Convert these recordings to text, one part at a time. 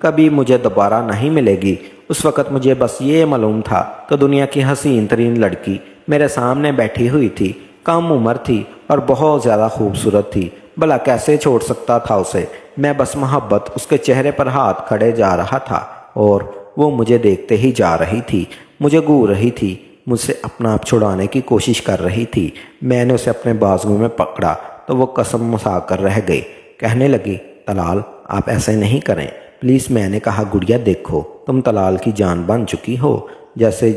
کبھی مجھے دوبارہ نہیں ملے گی۔ اس وقت مجھے بس یہ معلوم تھا کہ دنیا کی حسین ترین لڑکی میرے سامنے بیٹھی ہوئی تھی، کم عمر تھی اور بہت زیادہ خوبصورت تھی۔ بھلا کیسے چھوڑ سکتا تھا اسے؟ میں بس محبت اس کے چہرے پر ہاتھ کھڑے جا رہا تھا اور وہ مجھے دیکھتے ہی جا رہی تھی، مجھے گھور رہی تھی، مجھ سے اپنا آپ چھڑانے کی کوشش کر رہی تھی۔ میں نے اسے اپنے بازو میں پکڑا تو وہ قسم مسا کر رہ گئی، کہنے لگی طلال آپ ایسے نہیں کریں پلیز۔ میں نے کہا گڑیا دیکھو تم طلال کی جان بن چکی ہو، جیسے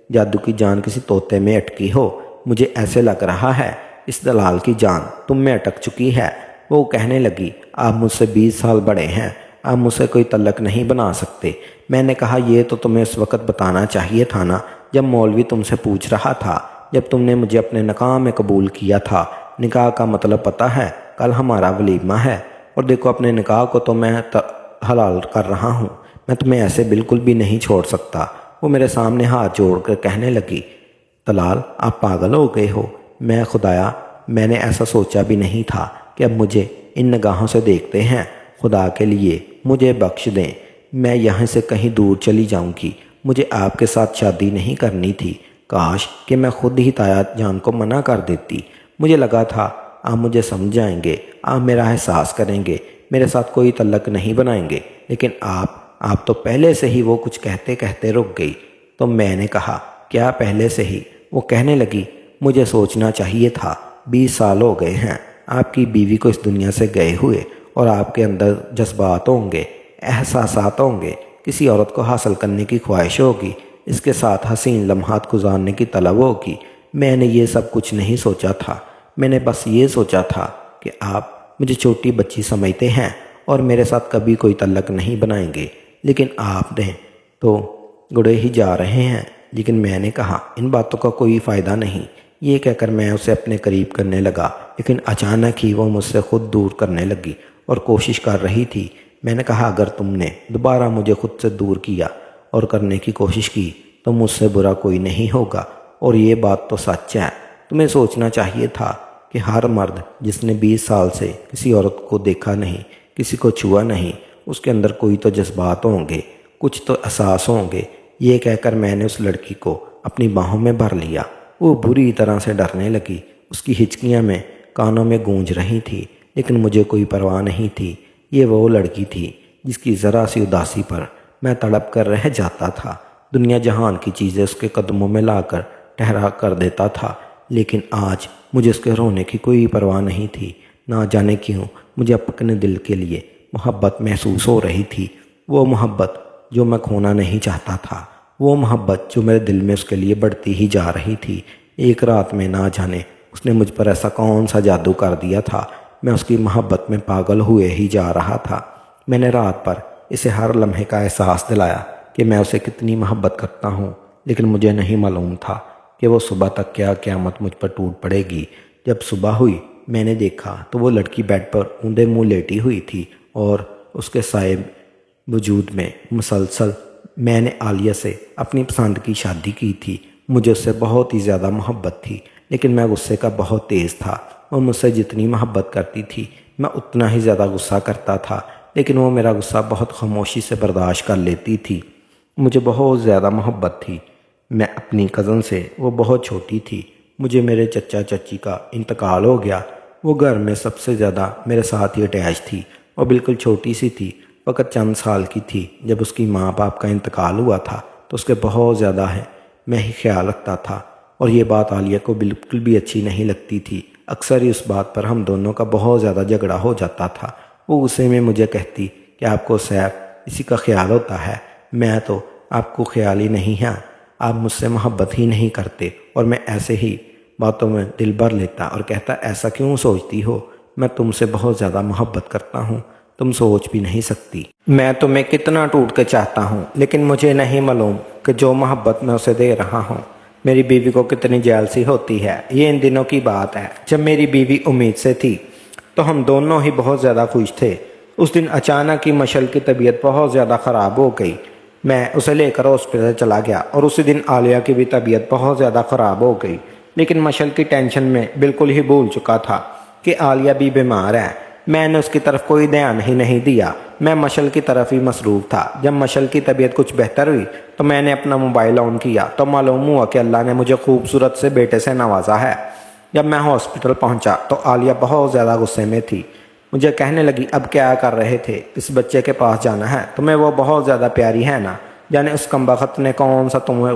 جادو کی جان کسی طوطے میں اٹکی ہو۔ مجھے ایسے لگ رہا ہے اس دلال کی جان تم میں اٹک چکی ہے۔ وہ کہنے لگی آپ مجھ سے 20 سال بڑے ہیں، آپ مجھ سے کوئی تعلق نہیں بنا سکتے۔ میں نے کہا یہ تو تمہیں اس وقت بتانا چاہیے تھا نا جب مولوی تم سے پوچھ رہا تھا، جب تم نے مجھے اپنے نکاح میں قبول کیا تھا۔ نکاح کا مطلب پتہ ہے؟ کل ہمارا ولیمہ ہے اور دیکھو اپنے نکاح کو تو میں حلال کر رہا ہوں، میں تمہیں ایسے بالکل بھی نہیں چھوڑ سکتا۔ وہ میرے سامنے ہاتھ جوڑ کر کہنے لگی طلال آپ پاگل ہو گئے ہو؟ میں خدایا میں نے ایسا سوچا بھی نہیں تھا کہ اب مجھے ان نگاہوں سے دیکھتے ہیں۔ خدا کے لیے مجھے بخش دیں، میں یہاں سے کہیں دور چلی جاؤں گی، مجھے آپ کے ساتھ شادی نہیں کرنی تھی۔ کاش کہ میں خود ہی تایا جان کو منع کر دیتی۔ مجھے لگا تھا آپ مجھے سمجھ جائیں گے، آپ میرا احساس کریں گے، میرے ساتھ کوئی تعلق نہیں بنائیں گے، لیکن آپ تو پہلے سے ہی وہ کچھ کہتے کہتے رک گئی۔ تو میں نے کہا کیا پہلے سے ہی؟ وہ کہنے لگی مجھے سوچنا چاہیے تھا، 20 سال ہو گئے ہیں آپ کی بیوی کو اس دنیا سے گئے ہوئے، اور آپ کے اندر جذبات ہوں گے، احساسات ہوں گے، کسی عورت کو حاصل کرنے کی خواہش ہوگی، اس کے ساتھ حسین لمحات گزارنے کی طلب ہوگی۔ میں نے یہ سب کچھ نہیں سوچا تھا، میں نے بس یہ سوچا تھا کہ آپ مجھے چھوٹی بچی سمجھتے ہیں اور میرے ساتھ کبھی کوئی تعلق نہیں بنائیں گے، لیکن آپ نے تو گڑے ہی جا رہے ہیں۔ لیکن میں نے کہا ان باتوں کا کوئی فائدہ نہیں، یہ کہہ کر میں اسے اپنے قریب کرنے لگا، لیکن اچانک ہی وہ مجھ سے خود دور کرنے لگی اور کوشش کر رہی تھی۔ میں نے کہا اگر تم نے دوبارہ مجھے خود سے دور کیا اور کرنے کی کوشش کی تو مجھ سے برا کوئی نہیں ہوگا، اور یہ بات تو سچ ہے۔ تمہیں سوچنا چاہیے تھا کہ ہر مرد جس نے 20 سال سے کسی عورت کو دیکھا نہیں، کسی کو چھوا نہیں، اس کے اندر کوئی تو جذبات ہوں گے، کچھ تو احساس ہوں گے۔ یہ کہہ کر میں نے اس لڑکی کو اپنی باہوں میں بھر لیا۔ وہ بری طرح سے ڈرنے لگی، اس کی ہچکیاں میں کانوں میں گونج رہی تھی، لیکن مجھے کوئی پرواہ نہیں تھی۔ یہ وہ لڑکی تھی جس کی ذرا سی اداسی پر میں تڑپ کر رہ جاتا تھا، دنیا جہان کی چیزیں اس کے قدموں میں لا کر ٹھہرا کر دیتا تھا، لیکن آج مجھے اس کے رونے کی کوئی پرواہ نہیں تھی۔ نہ جانے کیوں مجھے اپنے دل کے لیے محبت محسوس ہو رہی تھی، وہ محبت جو میں کھونا نہیں چاہتا تھا، وہ محبت جو میرے دل میں اس کے لیے بڑھتی ہی جا رہی تھی۔ ایک رات میں نہ جانے اس نے مجھ پر ایسا کون سا جادو کر دیا تھا، میں اس کی محبت میں پاگل ہوئے ہی جا رہا تھا۔ میں نے رات پر اسے ہر لمحے کا احساس دلایا کہ میں اسے کتنی محبت کرتا ہوں، لیکن مجھے نہیں معلوم تھا کہ وہ صبح تک کیا قیامت مجھ پر ٹوٹ پڑے گی۔ جب صبح ہوئی میں نے دیکھا تو وہ لڑکی بیڈ پر اونڈے منہ لیٹی ہوئی تھی اور اس کے سائے وجود میں مسلسل میں نے عالیہ سے اپنی پسند کی شادی کی تھی۔ مجھے اس سے بہت ہی زیادہ محبت تھی، لیکن میں غصے کا بہت تیز تھا۔ وہ مجھ سے جتنی محبت کرتی تھی میں اتنا ہی زیادہ غصہ کرتا تھا، لیکن وہ میرا غصہ بہت خاموشی سے برداشت کر لیتی تھی۔ مجھے بہت زیادہ محبت تھی میں اپنی کزن سے، وہ بہت چھوٹی تھی۔ مجھے میرے چچا چچی کا انتقال ہو گیا۔ وہ گھر میں سب سے زیادہ میرے ساتھ ہی اٹیچ تھی، وہ بالکل چھوٹی سی تھی، فقط چند سال کی تھی۔ جب اس کی ماں باپ کا انتقال ہوا تھا تو اس کے بہت زیادہ میں ہی خیال رکھتا تھا، اور یہ بات عالیہ کو بالکل بھی اچھی نہیں لگتی تھی۔ اکثر ہی اس بات پر ہم دونوں کا بہت زیادہ جھگڑا ہو جاتا تھا۔ وہ غصے میں مجھے کہتی کہ آپ کو سیف اسی کا خیال ہوتا ہے، میں تو آپ کو خیال ہی نہیں ہے، آپ مجھ سے محبت ہی نہیں کرتے، اور میں ایسے ہی باتوں میں دل بھر لیتا اور کہتا ایسا کیوں سوچتی ہو، میں تم سے بہت زیادہ محبت کرتا ہوں، تم سوچ بھی نہیں سکتی میں تمہیں کتنا ٹوٹ کے چاہتا ہوں، لیکن مجھے نہیں معلوم کہ جو محبت میں اسے دے رہا ہوں میری بیوی کو کتنی جیلسی ہوتی ہے۔ یہ ان دنوں کی بات ہے جب میری بیوی امید سے تھی تو ہم دونوں ہی بہت زیادہ خوش تھے۔ اس دن اچانک ہی مشل کی طبیعت بہت زیادہ خراب ہو گئی، میں اسے لے کر ہاسپٹل چلا گیا، اور اسی دن عالیہ کی بھی طبیعت بہت زیادہ خراب ہو گئی، لیکن مشل کی ٹینشن میں بالکل ہی بھول چکا تھا کہ عالیہ بھی بیمار ہے۔ میں نے اس کی طرف کوئی دھیان ہی نہیں دیا، میں مشل کی طرف ہی مصروف تھا۔ جب مشل کی طبیعت کچھ بہتر ہوئی تو میں نے اپنا موبائل آن کیا تو معلوم ہوا کہ اللہ نے مجھے خوبصورت سے بیٹے سے نوازا ہے۔ جب میں ہاسپٹل پہنچا تو عالیہ بہت زیادہ غصے میں تھی، مجھے کہنے لگی اب کیا کر رہے تھے، اس بچے کے پاس جانا ہے، تمہیں وہ بہت زیادہ پیاری ہے نا، جانے اس کمبخت نے کون سا تمہیں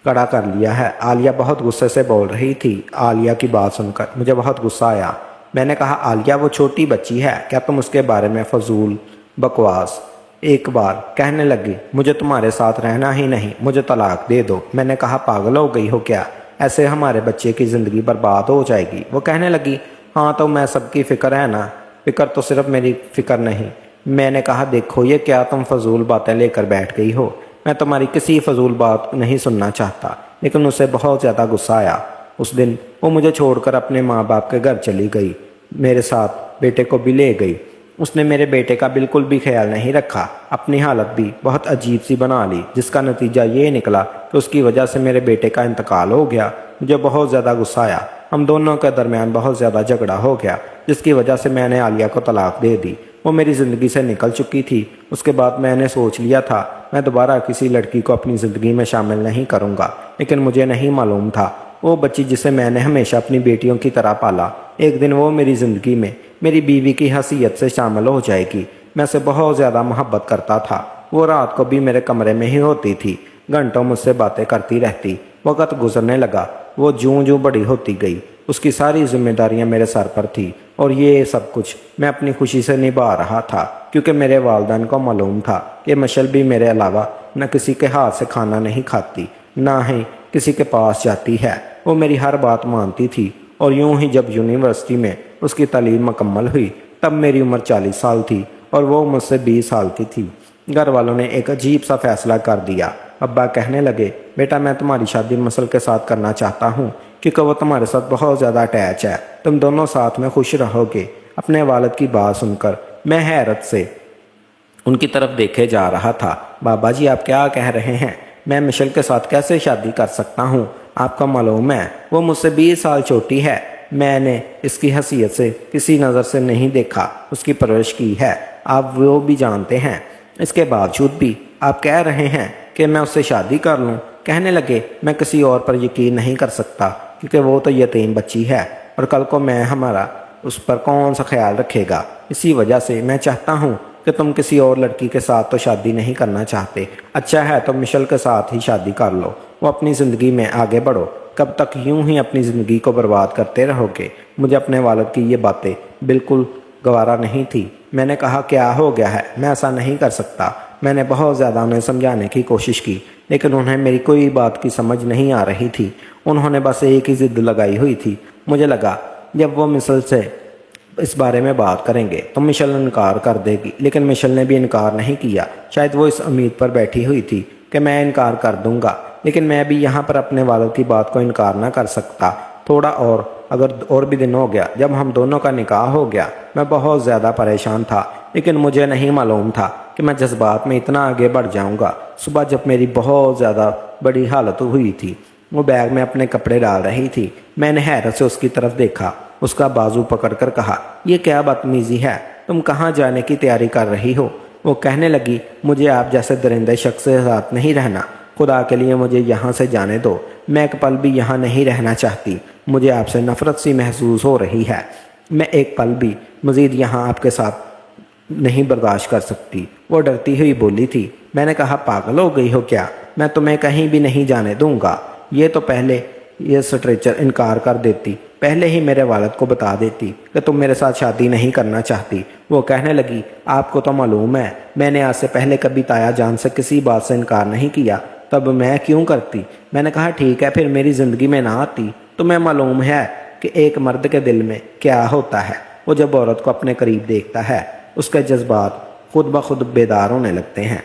کڑا کر لیا ہے۔ عالیہ بہت غصے سے بول رہی تھی۔ عالیہ کی بات سن کر مجھے بہت غصہ آیا۔ میں نے کہا عالیہ وہ چھوٹی بچی ہے، کیا تم اس کے بارے میں فضول بکواس ایک بار کہنے لگی مجھے تمہارے ساتھ رہنا ہی نہیں، مجھے طلاق دے دو۔ میں نے کہا پاگل ہو گئی ہو کیا، ایسے ہمارے بچے کی زندگی برباد ہو جائے گی۔ وہ کہنے لگی ہاں تو میں سب کی فکر ہے نا، فکر تو صرف میری فکر نہیں۔ میں نے کہا دیکھو یہ کیا تم فضول باتیں لے کر بیٹھ گئی ہو، میں تمہاری کسی فضول بات نہیں سننا چاہتا۔ لیکن اسے بہت زیادہ غصہ آیا۔ اس دن وہ مجھے چھوڑ کر اپنے ماں باپ کے گھر چلی گئی، میرے ساتھ بیٹے کو بھی لے گئی۔ اس نے میرے بیٹے کا بالکل بھی خیال نہیں رکھا، اپنی حالت بھی بہت عجیب سی بنا لی، جس کا نتیجہ یہ نکلا کہ اس کی وجہ سے میرے بیٹے کا انتقال ہو گیا۔ مجھے بہت زیادہ غصہ آیا، ہم دونوں کے درمیان بہت زیادہ جھگڑا ہو گیا، جس کی وجہ سے میں نے عالیہ کو طلاق دے دی۔ وہ میری زندگی سے نکل چکی تھی۔ اس کے بعد میں نے سوچ لیا تھا میں دوبارہ کسی لڑکی کو اپنی زندگی میں شامل نہیں کروں گا، لیکن مجھے نہیں معلوم تھا وہ بچی جسے میں نے ہمیشہ اپنی بیٹیوں کی طرح پالا، ایک دن وہ میری زندگی میں میری بیوی کی حیثیت سے شامل ہو جائے گی۔ میں اسے بہت زیادہ محبت کرتا تھا، وہ رات کو بھی میرے کمرے میں ہی ہوتی تھی، گھنٹوں مجھ سے باتیں کرتی رہتی۔ وقت گزرنے لگا، وہ جوں جوں بڑی ہوتی گئی، اس کی ساری ذمہ داریاں میرے سر پر تھی، اور یہ سب کچھ میں اپنی خوشی سے نبھا رہا تھا، کیونکہ میرے والدین کو معلوم تھا کہ مشل بھی میرے علاوہ نہ کسی کے ہاتھ سے کھانا نہیں کھاتی، نہ ہی کسی کے پاس جاتی ہے۔ وہ میری ہر بات مانتی تھی، اور یوں ہی جب یونیورسٹی میں اس کی تعلیم مکمل ہوئی تب میری عمر 40 سال تھی اور وہ مجھ سے 20 سال کی تھی۔ گھر والوں نے ایک عجیب سا فیصلہ کر دیا۔ ابا کہنے لگے بیٹا میں تمہاری شادی مشل کے ساتھ کرنا چاہتا ہوں، کیونکہ وہ تمہارے ساتھ بہت زیادہ اٹیچ ہے، تم دونوں ساتھ میں خوش رہو گے۔ اپنے والد کی بات سن کر میں حیرت سے ان کی طرف دیکھے جا رہا تھا۔ بابا جی آپ کیا کہہ رہے ہیں، میں مشل کے ساتھ کیسے شادی کر سکتا ہوں؟ آپ کا معلوم ہے وہ مجھ سے 20 سال چھوٹی ہے، میں نے اس کی حیثیت سے کسی نظر سے نہیں دیکھا، اس کی پرورش کی ہے، آپ وہ بھی جانتے ہیں۔ اس کے باوجود بھی آپ کہہ رہے ہیں کہ میں اس سے شادی کر لوں۔ کہنے لگے میں کسی اور پر یقین نہیں کر سکتا، کیونکہ وہ تو یتیم بچی ہے، اور کل کو میں ہمارا اس پر کون سا خیال رکھے گا، اسی وجہ سے میں چاہتا ہوں کہ تم کسی اور لڑکی کے ساتھ تو شادی نہیں کرنا چاہتے، اچھا ہے تو مشل کے ساتھ ہی شادی کر لو، وہ اپنی زندگی میں آگے بڑھو، کب تک یوں ہی اپنی زندگی کو برباد کرتے رہو گے؟ مجھے اپنے والد کی یہ باتیں بالکل گوارا نہیں تھی۔ میں نے کہا کیا ہو گیا ہے، میں ایسا نہیں کر سکتا۔ میں نے بہت زیادہ انہیں سمجھانے کی کوشش کی، لیکن انہیں میری کوئی بات کی سمجھ نہیں آ رہی تھی، انہوں نے بس ایک ہی ضد لگائی ہوئی تھی۔ مجھے لگا جب وہ مشل سے اس بارے میں بات کریں گے تو مشل انکار کر دے گی، لیکن مشل نے بھی انکار نہیں کیا۔ شاید وہ اس امید پر بیٹھی ہوئی تھی کہ میں انکار کر دوں گا، لیکن میں بھی یہاں پر اپنے والد کی بات کو انکار نہ کر سکتا۔ تھوڑا اگر اور بھی دن ہو گیا جب ہم دونوں کا نکاح ہو گیا، میں بہت زیادہ پریشان تھا، لیکن مجھے نہیں معلوم تھا کہ میں جذبات میں اتنا آگے بڑھ جاؤں گا۔ صبح جب میری بہت زیادہ بڑی حالت ہوئی تھی، وہ بیگ میں اپنے کپڑے ڈال رہی تھی، میں نے حیرت سے اس کی طرف دیکھا، اس کا بازو پکڑ کر کہا یہ کیا بدتمیزی ہے، تم کہاں جانے کی تیاری کر رہی ہو؟ وہ کہنے لگی مجھے آپ جیسے درندے شخص سے ساتھ نہیں رہنا، خدا کے لیے مجھے یہاں سے جانے دو، میں ایک پل بھی یہاں نہیں رہنا چاہتی، مجھے آپ سے نفرت سی محسوس ہو رہی ہے، میں ایک پل بھی مزید یہاں آپ کے ساتھ نہیں برداشت کر سکتی۔ وہ ڈرتی ہوئی بولی تھی۔ میں نے کہا پاگل ہو گئی ہو کیا، میں تمہیں کہیں بھی نہیں جانے دوں گا۔ یہ تو پہلے یہ سٹریچر انکار کر دیتی، پہلے ہی میرے والد کو بتا دیتی کہ تم میرے ساتھ شادی نہیں کرنا چاہتی۔ وہ کہنے لگی آپ کو تو معلوم ہے میں نے آج سے پہلے کبھی تایا جان سے کسی بات سے انکار نہیں کیا، تب میں کیوں کرتی؟ میں نے کہا ٹھیک ہے پھر میری زندگی میں نہ آتی۔ تمہیں معلوم ہے کہ ایک مرد کے دل میں کیا ہوتا ہے، وہ جب عورت کو اپنے قریب دیکھتا ہے اس کے جذبات خود بخود بیدار ہونے لگتے ہیں۔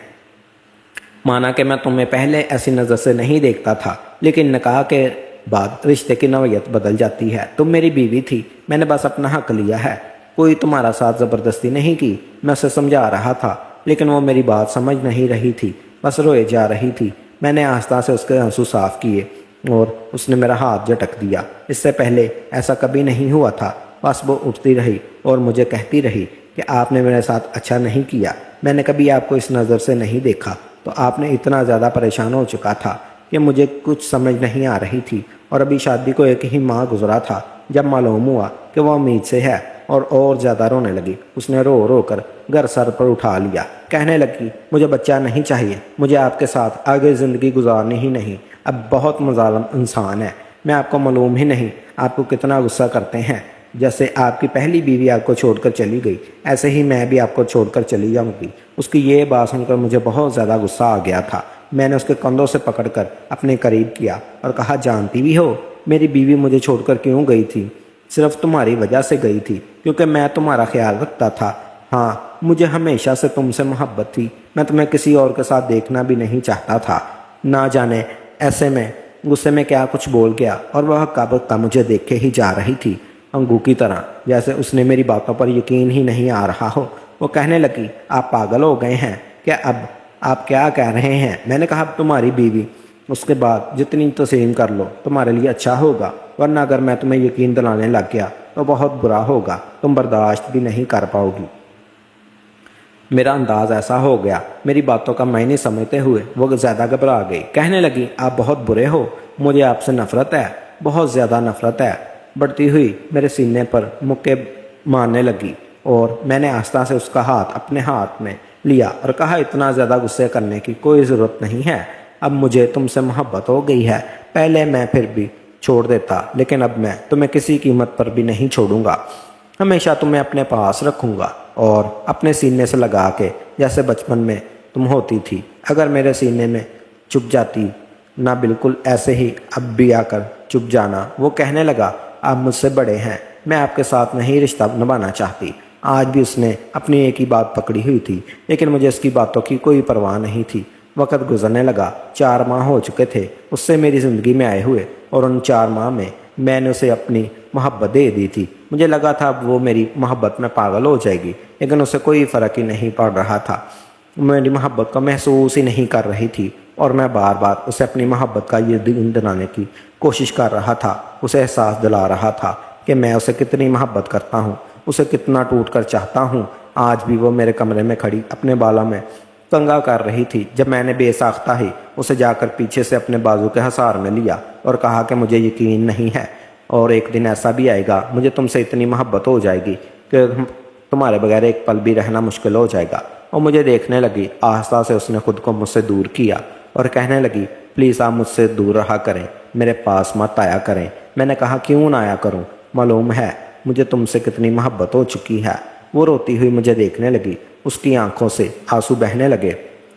مانا کہ میں تمہیں پہلے ایسی نظر سے نہیں دیکھتا تھا، لیکن نکاح کے بعد رشتے کی نوعیت بدل جاتی ہے۔ تم میری بیوی تھی، میں نے بس اپنا حق لیا ہے، کوئی تمہارا ساتھ زبردستی نہیں کی۔ میں اسے سمجھا رہا تھا، لیکن وہ میری بات سمجھ نہیں رہی تھی، بس روئے جا رہی تھی۔ میں نے آہستہ سے اس کے آنسو صاف کیے اور اس نے میرا ہاتھ جھٹک دیا۔ اس سے پہلے ایسا کبھی نہیں ہوا تھا، بس وہ اٹھتی رہی اور مجھے کہتی رہی کہ آپ نے میرے ساتھ اچھا نہیں کیا، میں نے کبھی آپ کو اس نظر سے نہیں دیکھا، تو آپ نے اتنا زیادہ پریشان ہو چکا تھا کہ مجھے کچھ سمجھ نہیں آ رہی تھی، اور ابھی شادی کو ایک ہی ماہ گزرا تھا جب معلوم ہوا کہ وہ امید سے ہے، اور زیادہ رونے لگی۔ اس نے رو رو کر گر سر پر اٹھا لیا، کہنے لگی مجھے بچہ نہیں چاہیے، مجھے آپ کے ساتھ آگے زندگی گزارنی ہی نہیں، اب بہت مظالم انسان ہے، میں آپ کو معلوم ہی نہیں آپ کو کتنا غصہ کرتے ہیں، جیسے آپ کی پہلی بیوی آپ کو چھوڑ کر چلی گئی ایسے ہی میں بھی آپ کو چھوڑ کر چلی جاؤں گی۔ اس کی یہ بات سن کر مجھے بہت زیادہ غصہ آ گیا تھا، میں نے اس کے کندھوں سے پکڑ کر اپنے قریب کیا اور کہا جانتی بھی ہو میری بیوی مجھے چھوڑ کر کیوں گئی تھی؟ صرف تمہاری وجہ سے گئی تھی، کیونکہ میں تمہارا خیال رکھتا تھا۔ ہاں مجھے ہمیشہ سے تم سے محبت تھی، میں تمہیں کسی اور کے ساتھ دیکھنا بھی نہیں چاہتا تھا۔ نہ جانے ایسے میں غصے میں کیا کچھ بول گیا، اور وہ ہکا مجھے دیکھے ہی جا رہی تھی انگو کی طرح، جیسے اس نے میری باتوں پر یقین ہی نہیں آ رہا ہو۔ وہ کہنے لگی آپ پاگل ہو گئے ہیں کیا؟ اب آپ کیا کہہ رہے ہیں؟ میں نے کہا اب تمہاری بیوی، اس کے بعد جتنی تسلیم کر لو تمہارے لیے اچھا ہوگا، ورنہ اگر میں تمہیں یقین دلانے لگ گیا تو بہت برا ہوگا، تم برداشت بھی نہیں کر پاؤ گی۔ میرا انداز ایسا ہو گیا، میری باتوں کا معنی سمجھتے ہوئے وہ زیادہ گھبرا گئی، کہنے لگی آپ بہت برے ہو، مجھے آپ سے نفرت ہے، بہت زیادہ نفرت ہے۔ بڑھتی ہوئی میرے سینے پر مکے مارنے لگی، اور میں نے آہستہ سے اس کا ہاتھ اپنے ہاتھ میں لیا اور کہا اتنا زیادہ غصے کرنے کی کوئی ضرورت نہیں ہے، اب مجھے تم سے محبت ہو گئی ہے، پہلے میں پھر بھی چھوڑ دیتا، لیکن اب میں تمہیں کسی قیمت پر بھی نہیں چھوڑوں گا، ہمیشہ تمہیں اپنے پاس رکھوں گا اور اپنے سینے سے لگا کے، جیسے بچپن میں تم ہوتی تھی، اگر میرے سینے میں چھپ جاتی نہ بالکل ایسے ہی اب بھی آ کر چھپ جانا۔ وہ کہنے لگا آپ مجھ سے بڑے ہیں، میں آپ کے ساتھ نہیں رشتہ نبھانا چاہتی۔ آج بھی اس نے اپنی ایک ہی بات پکڑی ہوئی تھی، لیکن مجھے اس کی باتوں کی کوئی پرواہ نہیں تھی۔ وقت گزرنے لگا، 4 ماہ ہو چکے تھے اس سے میری زندگی میں آئے ہوئے، اور ان 4 ماہ میں نے اسے اپنی محبت دے دی تھی۔ مجھے لگا تھا اب وہ میری محبت میں پاگل ہو جائے گی، لیکن اسے کوئی فرق ہی نہیں پڑ رہا تھا، میری محبت کو محسوس ہی نہیں کر رہی تھی، اور میں بار بار اسے اپنی محبت کا یقین دلانے کی کوشش کر رہا تھا، اسے احساس دلا رہا تھا کہ میں اسے کتنی محبت کرتا ہوں، اسے کتنا ٹوٹ کر چاہتا ہوں۔ آج بھی وہ میرے کمرے میں کھڑی اپنے بالوں میں کنگا کر رہی تھی جب میں نے بے ساختہ ہی اسے جا کر پیچھے سے اپنے بازو کے حصار میں لیا اور کہا کہ مجھے یقین نہیں ہے، اور ایک دن ایسا بھی آئے گا مجھے تم سے اتنی محبت ہو جائے گی کہ تمہارے بغیر ایک پل بھی رہنا مشکل ہو جائے گا۔ اور مجھے دیکھنے لگی، آہستہ سے اس نے خود کو مجھ سے دور کیا اور کہنے لگی پلیز آپ مجھ سے دور رہا کریں، میرے پاس مت آیا کریں۔ میں نے کہا کیوں نہ آیا کروں، معلوم ہے مجھے تم سے کتنی محبت ہو چکی ہے۔ وہ روتی ہوئی مجھے دیکھنے لگی، اس کی آنکھوں سے آنسو بہنے لگے،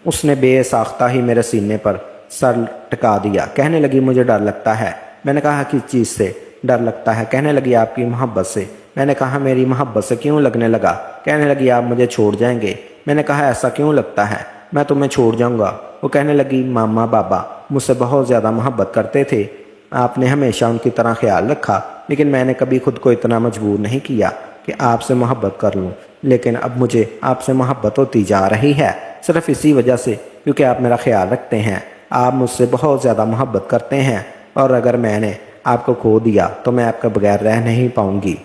اس نے بے ساختہ ہی میرے سینے پر سر ٹکا دیا، کہنے لگی مجھے ڈر لگتا ہے۔ میں نے کہا کس چیز سے ڈر لگتا ہے؟ کہنے لگی آپ کی محبت سے۔ میں نے کہا میری محبت سے کیوں لگنے لگا؟ کہنے لگی آپ مجھے چھوڑ جائیں گے۔ میں نے کہا ایسا کیوں لگتا ہے، میں تمہیں چھوڑ جاؤں گا۔ وہ کہنے لگی ماما بابا مجھ سے بہت زیادہ محبت کرتے تھے، آپ نے ہمیشہ ان کی طرح خیال رکھا، لیکن میں نے کبھی خود کو اتنا مجبور نہیں کیا کہ آپ سے محبت کر لوں، لیکن اب مجھے آپ سے محبت ہوتی جا رہی ہے، صرف اسی وجہ سے کیونکہ آپ میرا خیال رکھتے ہیں، آپ مجھ سے بہت زیادہ محبت کرتے ہیں، اور اگر میں نے آپ کو کھو دیا تو میں آپ کے بغیر رہ نہیں پاؤں گی۔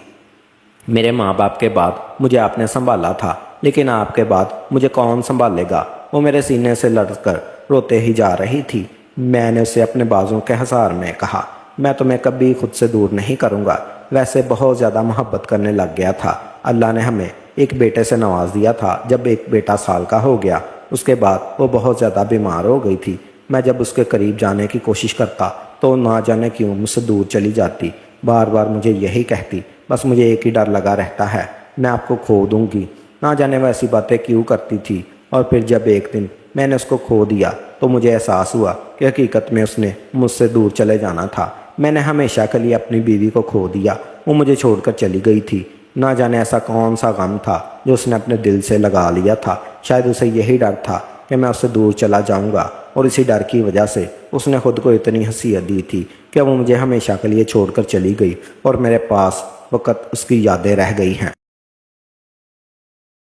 میرے ماں باپ کے بعد مجھے آپ نے سنبھالا تھا، لیکن آپ کے بعد مجھے کون سنبھالے گا؟ وہ میرے سینے سے لڑ کر روتے ہی جا رہی تھی۔ میں نے اسے اپنے بازوں کے حصار میں کہا میں تمہیں کبھی خود سے دور نہیں کروں گا، ویسے بہت زیادہ محبت کرنے لگ گیا تھا۔ اللہ نے ہمیں ایک بیٹے سے نواز دیا تھا، جب ایک بیٹا سال کا ہو گیا اس کے بعد وہ بہت زیادہ بیمار ہو گئی تھی، میں جب اس کے قریب جانے کی کوشش کرتا تو نہ جانے کیوں مجھ سے دور چلی جاتی، بار بار مجھے یہی کہتی بس مجھے ایک ہی ڈر لگا رہتا ہے میں آپ کو کھو دوں گی، نہ جانے وہ ایسی باتیں کیوں کرتی تھی۔ اور پھر جب ایک دن میں نے اس کو کھو دیا تو مجھے احساس ہوا کہ حقیقت میں اس نے مجھ سے دور چلے جانا تھا، میں نے ہمیشہ کے لیے اپنی بیوی کو کھو دیا، وہ مجھے چھوڑ کر چلی گئی تھی، نہ جانے ایسا کون سا غم تھا جو اس نے اپنے دل سے لگا لیا تھا، شاید اسے یہی ڈر تھا کہ میں اس سے دور چلا جاؤں گا، اور اسی ڈر کی وجہ سے اس نے خود کو اتنی حیثیت دی تھی کہ وہ مجھے ہمیشہ کے لیے چھوڑ کر چلی گئی، اور میرے پاس وقت اس کی یادیں رہ گئی ہیں۔